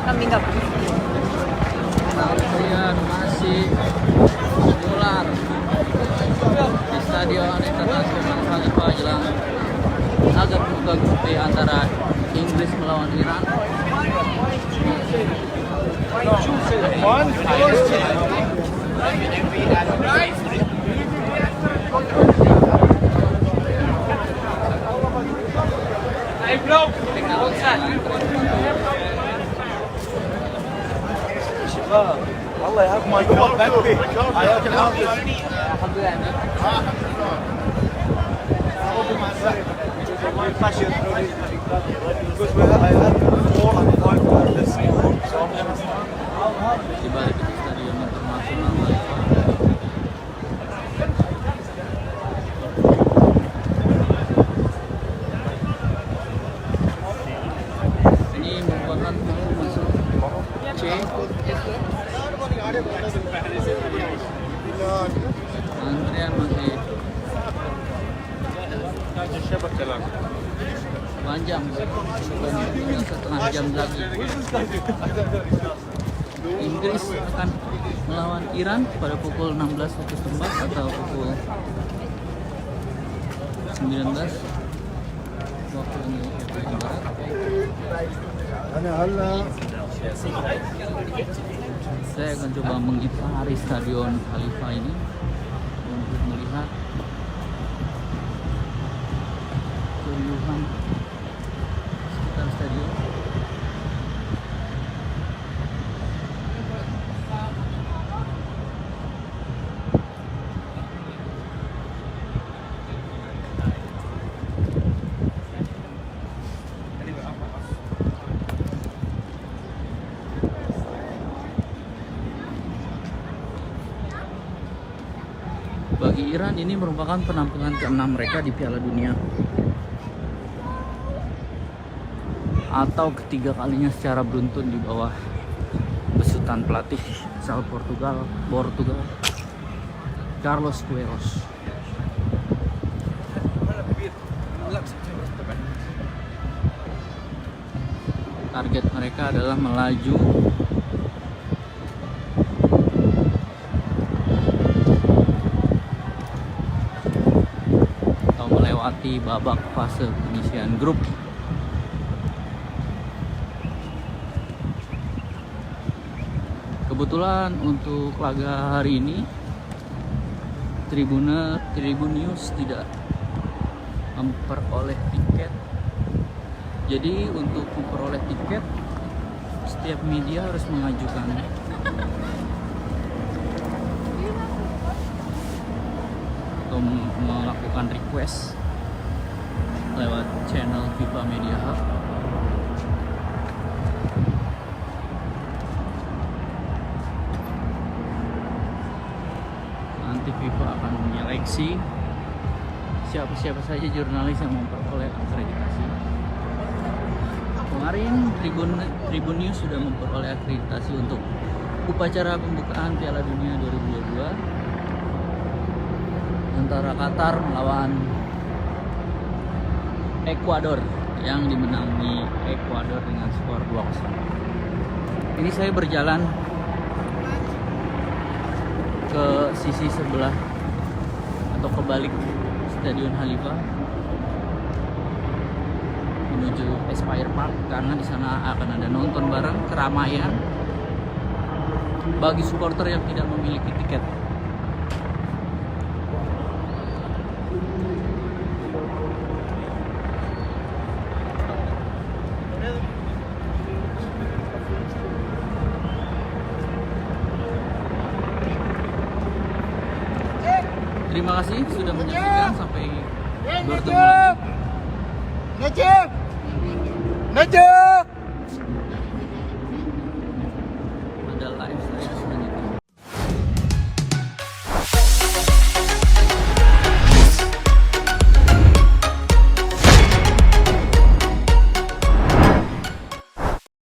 Kami nggak. Kalian masih ular di Stadion Internasional Khalifa jelang agak buka grup B antara Inggris melawan Iran. والله يا ما يقول بكي حياك العافيه ما ينفعش because we I had 4 and 5 practice Di balik itu Stadion Internasional Khalifa. Ini merupakan pintu masuk C. Antrian masih panjang, tinggal setengah jam lagi. Inggris akan melawan Iran pada pukul 16 waktu setempat atau pukul 19 waktu Indonesia Barat. Saya akan coba mengitari Stadion Khalifa ini untuk melihat keriuhan sekitar stadion. Bagi Iran ini merupakan penampilan ke-6 mereka di Piala Dunia atau ketiga kalinya secara beruntun di bawah besutan pelatih asal Portugal Carlos Queiroz. Target mereka adalah melaju melewati babak fase penyisihan grup. Kebetulan untuk laga hari ini Tribun News tidak memperoleh tiket. Jadi untuk memperoleh tiket setiap media harus mengajukan atau melakukan request lewat channel FIFA Media Hub. Nanti FIFA akan menyeleksi siapa-siapa saja jurnalis yang memperoleh akreditasi. Kemarin Tribun News sudah memperoleh akreditasi untuk upacara pembukaan Piala Dunia 2022 antara Qatar melawan Ekuador yang dimenangi Ekuador dengan skor 2-0. Ini saya berjalan ke sisi sebelah atau kebalik Stadion Khalifa menuju Aspire Park karena di sana akan ada nonton bareng, keramaian bagi supporter yang tidak memiliki tiket. Terima kasih sudah menyaksikan, sampai bertemu lagi. Ada live saya.